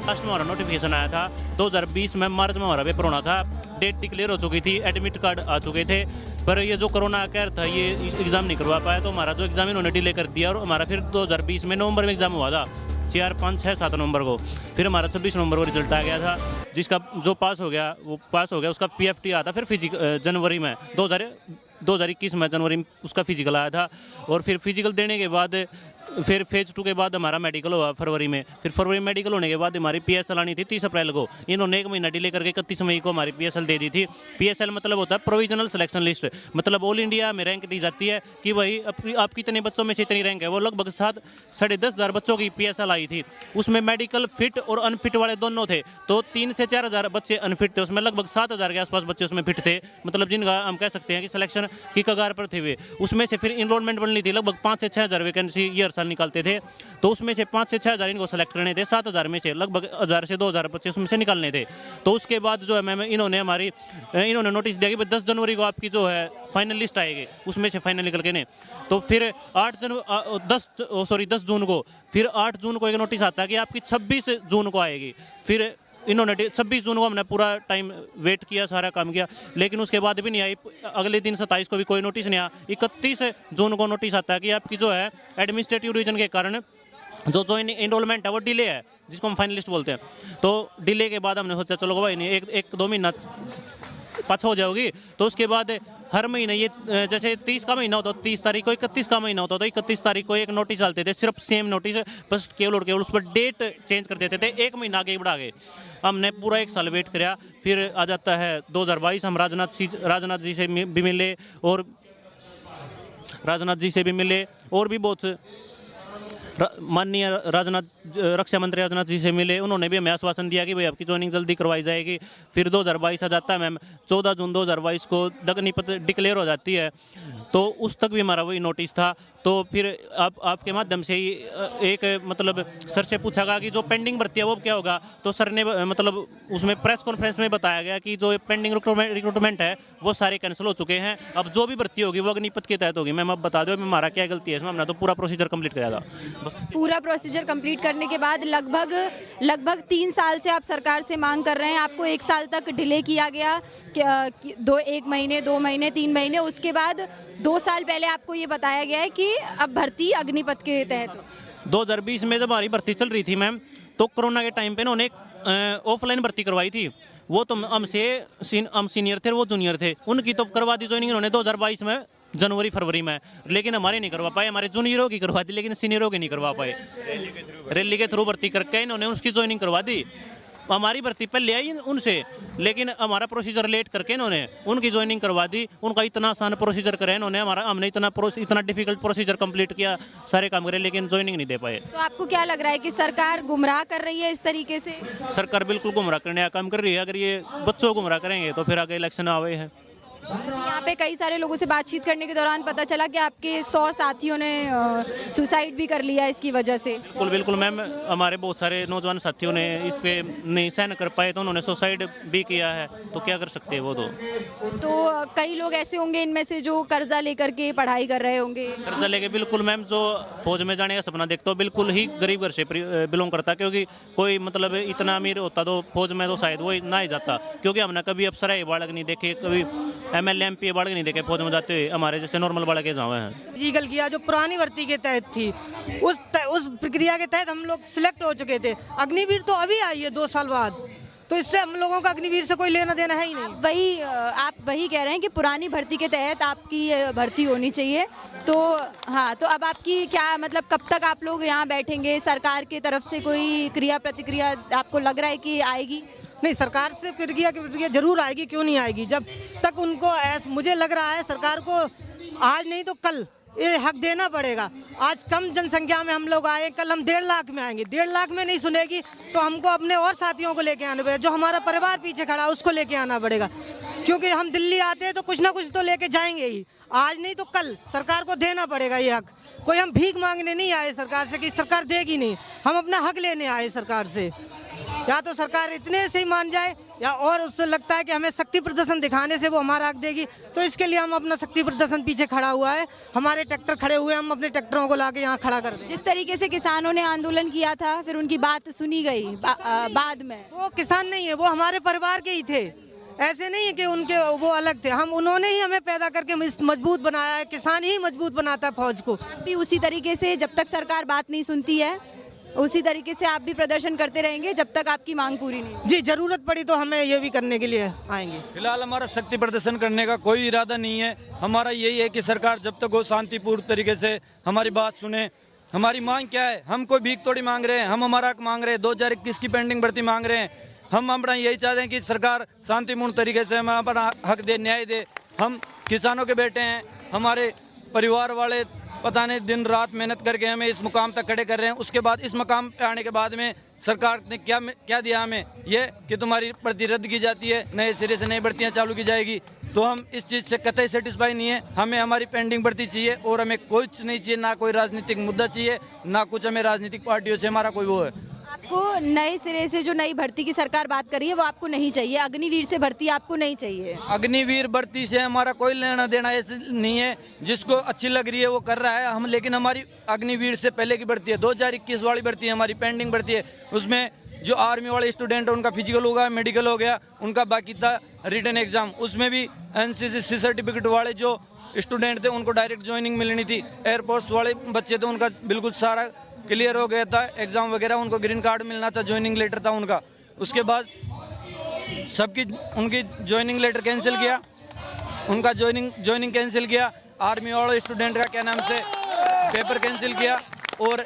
Last में हमारा notification आया था 2020 में मार्च में हमारा पेपर होना था, डेट डिक्लेयर हो चुकी थी, एडमिट कार्ड आ चुके थे, पर ये जो कोरोना कहर था ये एग्ज़ाम नहीं करवा पाया, तो हमारा जो एग्ज़ाम इन्होंने डिले कर दिया और हमारा फिर 2020 में नवंबर में एग्ज़ाम हुआ था 4, 5, 6, 7 नवंबर को। फिर हमारा 26 नवंबर को रिजल्ट आ गया था, जिसका जो पास हो गया वो पास हो गया, उसका PFT आता फिर जनवरी में 2021 में जनवरी में उसका फिजिकल आया था। और फिर फिजिकल देने के बाद फिर फेज़ 2 के बाद हमारा मेडिकल हुआ फरवरी में। फिर फरवरी में मेडिकल होने के बाद हमारी PSL आनी थी 30 अप्रैल को। इन्होंने 1 महीना डिले करके 31 मई को हमारी PSL दे दी थी। PSL मतलब होता है प्रोविजनल सिलेक्शन लिस्ट, मतलब ऑल इंडिया में रैंक दी जाती है कि भाई आपकी इतने बच्चों में से इतनी रैंक है। वो लगभग 7-10,500 बच्चों की PSL आई थी, उसमें मेडिकल फिट और अनफिट वाले दोनों थे। तो 3 से 4 हज़ार बच्चे अनफिट थे, उसमें लगभग 7,000 के आसपास बच्चे उसमें फिट थे, मतलब जिनका हम कह सकते हैं कि सिलेक्शन की कगार पर थे वे। उसमें से फिर इनरोलमेंट बननी थी, लगभग 5 से 6 हज़ार वैकेंसी ये हर साल निकालते थे, तो उसमें से 5 से 6 हज़ार इनको सेलेक्ट करने थे। 7,000 में से लगभग 1,000 से 2,000 बच्चे उसमें से निकालने थे। तो उसके बाद जो है मैम इन्होंने नोटिस दिया कि 10 जनवरी को आपकी जो है फाइनल लिस्ट आएगी, उसमें से फाइनल निकल के ने। तो फिर 10 जून को फिर 8 जून को एक नोटिस आता है कि आपकी 26 जून को आएगी। फिर इन्होंने 26 जून को हमने पूरा टाइम वेट किया, सारा काम किया, लेकिन उसके बाद भी नहीं आई। अगले दिन 27 को भी कोई नोटिस नहीं आया। 31 जून को नोटिस आता है कि आपकी जो है एडमिनिस्ट्रेटिव रीजन के कारण जो एनरोलमेंट है वो डिले है, जिसको हम फाइनल लिस्ट बोलते हैं। तो डिले के बाद हमने सोचा चलो भाई नहीं, 1-2 महीना पाछा हो जाओगी। तो उसके बाद हर महीने ये जैसे 30 का महीना होता है 30 तारीख को, 31 का महीना होता है तो 31 तारीख को एक नोटिस डालते थे, सिर्फ सेम नोटिस, बस केवल और केवल उस पर डेट चेंज कर देते थे, 1 महीना आगे बढ़ा के। हमने पूरा 1 साल वेट किया। फिर आ जाता है 2022, हम राजनाथ जी से भी मिले और और भी बहुत माननीय रक्षा मंत्री राजनाथ जी से मिले। उन्होंने भी हमें आश्वासन दिया कि भाई आपकी ज्वाइनिंग जल्दी करवाई जाएगी। फिर 2022 आ जाता है मैम, 14 जून 2022 को अग्निपथ डिक्लेयर हो जाती है, तो उस तक भी हमारा वही नोटिस था। तो फिर आपके माध्यम से ही एक मतलब सर से पूछा गया कि जो पेंडिंग भर्ती है वो क्या होगा। तो सर ने मतलब उसमें प्रेस कॉन्फ्रेंस में बताया गया कि जो पेंडिंग रिक्रूटमेंट है वो सारे कैंसिल हो चुके हैं, अब जो भी भर्ती होगी वो अग्निपथ के तहत होगी। मैम अब बता दो हमारा क्या गलती है इसमें, हमने तो पूरा प्रोसीजर कंप्लीट किया था। बस पूरा प्रोसीजर कंप्लीट करने के बाद लगभग 3 साल से आप सरकार से मांग कर रहे हैं, आपको 1 साल तक डिले किया गया, 1 महीने, 2 महीने, 3 महीने, उसके बाद 2 साल पहले आपको ये बताया गया है कि अब भर्ती अग्निपथ के तहत। 2020 में जब हमारी भर्ती चल रही थी मैम, तो कोरोना के टाइम पे उन्होंने ऑफलाइन भर्ती करवाई थी। वो तो हम सीनियर थे, वो जूनियर थे, उनकी तो करवा दी ज्वाइनिंग उन्होंने 2022 में जनवरी फरवरी में, लेकिन हमारे नहीं करवा पाए। हमारे जूनियरों की करवा दी लेकिन सीनियरों की नहीं करवा पाए। रैली के थ्रू भर्ती करके इन्होंने उसकी ज्वाइनिंग करवा दी। हमारी भर्ती पहले आई उनसे, लेकिन हमारा प्रोसीजर लेट करके इन्होंने उनकी ज्वाइनिंग करवा दी। उनका इतना आसान प्रोसीजर करे इन्होंने, हमने इतना डिफिकल्ट प्रोसीजर कंप्लीट किया, सारे काम करे, लेकिन ज्वाइनिंग नहीं दे पाए। तो आपको क्या लग रहा है कि सरकार गुमराह कर रही है इस तरीके से? सरकार बिल्कुल गुमराह करने का काम कर रही है। अगर ये बच्चों को गुमराह करेंगे तो फिर आगे इलेक्शन आवे है। यहाँ पे कई सारे लोगों से बातचीत करने के दौरान पता चला कि आपके 100 साथियों ने सुसाइड भी कर लिया इसकी वजह से। बिल्कुल मैम, हमारे बहुत सारे नौजवान साथियों ने इस पे नहीं सहन कर पाए तो उन्होंने सुसाइड भी किया है। तो क्या कर सकते हैं वो तो कई लोग ऐसे होंगे इनमें से जो कर्जा लेकर के पढ़ाई कर रहे होंगे। कर्जा लेके बिल्कुल मैम, जो फौज में जाने का सपना देखता हो बिल्कुल ही गरीब घर से बिलोंग करता, क्योंकि कोई मतलब इतना अमीर होता तो फौज में तो शायद वो ना ही जाता, क्योंकि हमने कभी अफसर बालक नहीं देखे, कभी MLA MP बालक नहीं देखे फौज में जाते हुए। हमारे जैसे नॉर्मल बालक जावे हैं। फिजिकल किया जो पुरानी भर्ती के तहत थी, उस प्रक्रिया के तहत हम लोग सिलेक्ट हो चुके थे। अग्निवीर तो अभी आई है 2 साल बाद, तो इससे हम लोगों का अग्निवीर से कोई लेना देना है ही नहीं। आप वही कह रहे हैं कि पुरानी भर्ती के तहत आपकी भर्ती होनी चाहिए। तो हाँ, तो अब आपकी क्या मतलब कब तक आप लोग यहाँ बैठेंगे? सरकार की तरफ से कोई क्रिया प्रतिक्रिया आपको लग रहा है कि आएगी? नहीं, सरकार से प्रक्रिया जरूर आएगी, क्यों नहीं आएगी। जब तक उनको मुझे लग रहा है सरकार को आज नहीं तो कल ये हक देना पड़ेगा। आज कम जनसंख्या में हम लोग आए, कल हम 1.5 लाख में आएंगे। 1.5 लाख में नहीं सुनेगी तो हमको अपने और साथियों को लेके आना पड़ेगा, जो हमारा परिवार पीछे खड़ा है उसको लेके आना पड़ेगा, क्योंकि हम दिल्ली आते हैं तो कुछ ना कुछ तो लेके जाएंगे ही। आज नहीं तो कल सरकार को देना पड़ेगा ये हक। कोई हम भीख मांगने नहीं आए सरकार से कि सरकार देगी नहीं, हम अपना हक लेने आए सरकार से। या तो सरकार इतने से ही मान जाए, या और उससे लगता है कि हमें शक्ति प्रदर्शन दिखाने से वो हमारा हक देगी, तो इसके लिए हम अपना शक्ति प्रदर्शन पीछे खड़ा हुआ है। हमारे ट्रैक्टर खड़े हुए हैं, हम अपने ट्रैक्टरों को लाके यहाँ खड़ा कर दें। जिस तरीके से किसानों ने आंदोलन किया था, फिर उनकी बात सुनी गई बाद में। वो किसान नहीं है, वो हमारे परिवार के ही थे। ऐसे नहीं है कि उनके वो अलग थे, हम उन्होंने ही हमें पैदा करके मजबूत बनाया है। किसान ही मजबूत बनाता है फौज को। भी उसी तरीके से जब तक सरकार बात नहीं सुनती है, उसी तरीके से आप भी प्रदर्शन करते रहेंगे जब तक आपकी मांग पूरी नहीं होगी? जी, जरूरत पड़ी तो हमें ये भी करने के लिए आएंगे। फिलहाल हमारा शक्ति प्रदर्शन करने का कोई इरादा नहीं है। हमारा यही है कि सरकार जब तक वो शांतिपूर्ण तरीके से हमारी बात सुने। हमारी मांग क्या है? हम कोई भीख थोड़ी मांग रहे हैं, हम हमारा हक मांग रहे हैं। 2021 की पेंडिंग भर्ती मांग रहे हैं। हम अपना यही चाहते हैं कि सरकार शांतिपूर्ण तरीके से हमें अपना हक दे, न्याय दे। हम किसानों के बेटे हैं, हमारे परिवार वाले पता नहीं दिन रात मेहनत करके हमें इस मुकाम तक खड़े कर रहे हैं। उसके बाद इस मुकाम पे आने के बाद में सरकार ने क्या दिया हमें? ये कि तुम्हारी भर्ती रद्द की जाती है, नए सिरे से नई भर्तियाँ चालू की जाएगी। तो हम इस चीज़ से कतई सेटिस्फाई नहीं है। हमें हमारी पेंडिंग भर्ती चाहिए और हमें कुछ नहीं चाहिए, ना कोई राजनीतिक मुद्दा चाहिए, ना कुछ हमें राजनीतिक पार्टियों से हमारा कोई वो है। आपको नए सिरे से जो नई भर्ती की सरकार बात कर रही है वो आपको नहीं चाहिए? अग्निवीर से भर्ती आपको नहीं चाहिए? अग्निवीर भर्ती से हमारा कोई लेना देना ऐसे नहीं है। जिसको अच्छी लग रही है वो कर रहा है हम, लेकिन हमारी अग्निवीर से पहले की भर्ती है, 2021 वाली भर्ती है, हमारी पेंडिंग भर्ती है। उसमें जो आर्मी वाले स्टूडेंट है उनका फिजिकल हो गया, मेडिकल हो गया, उनका बाकी था रिटन एग्जाम। उसमें भी NCC सर्टिफिकेट वाले जो स्टूडेंट थे उनको डायरेक्ट ज्वाइनिंग मिलनी थी। एयरफोर्स वाले बच्चे थे, उनका बिल्कुल सारा क्लियर हो गया था एग्ज़ाम वगैरह, उनको ग्रीन कार्ड मिलना था, ज्वाइनिंग लेटर था उनका। उसके बाद उनकी ज्वाइनिंग लेटर कैंसिल किया, उनका ज्वाइनिंग कैंसिल किया। आर्मी वाले स्टूडेंट का क्या नाम से पेपर कैंसिल किया। और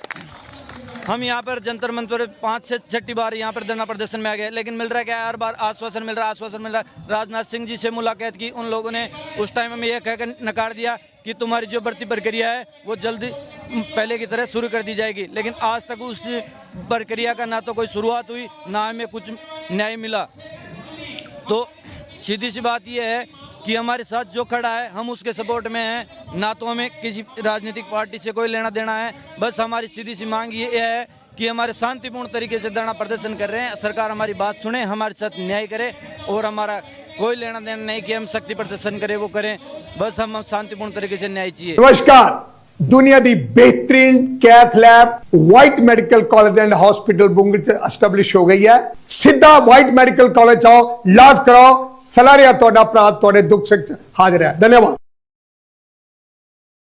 हम यहाँ पर जंतर मंतर 5 से 6 बार यहाँ पर धरना प्रदर्शन में आ गए, लेकिन मिल रहा है क्या? हर बार आश्वासन मिल रहा है। राजनाथ सिंह जी से मुलाकात की, उन लोगों ने उस टाइम हमें यह कहकर नकार दिया कि तुम्हारी जो भर्ती प्रक्रिया है वो जल्दी पहले की तरह शुरू कर दी जाएगी। लेकिन आज तक उस प्रक्रिया का ना तो कोई शुरुआत हुई, ना हमें कुछ न्याय मिला। तो सीधी सी बात यह है कि हमारे साथ जो खड़ा है हम उसके सपोर्ट में हैं, ना तो हमें किसी राजनीतिक पार्टी से कोई लेना देना है। बस हमारी सीधी सी मांग ये है कि हमारे शांतिपूर्ण तरीके से धरना प्रदर्शन कर रहे हैं, सरकार हमारी बात सुने, हमारे साथ न्याय करे। और हमारा कोई लेना देना नहीं कि हम शक्ति प्रदर्शन करें, वो करें। बस हम शांतिपूर्ण तरीके से न्याय चाहिए। नमस्कार, दुनिया दी बेहतरीन कैथ लैब वाइट मेडिकल कॉलेज एंड हॉस्पिटल बुंग एस्टैब्लिश हो गई है। सीधा वाइट मेडिकल कॉलेज आओ, इलाज कराओ। सलारिया तोड़ा प्रात तोड़े दुख से हाजिर है। धन्यवाद।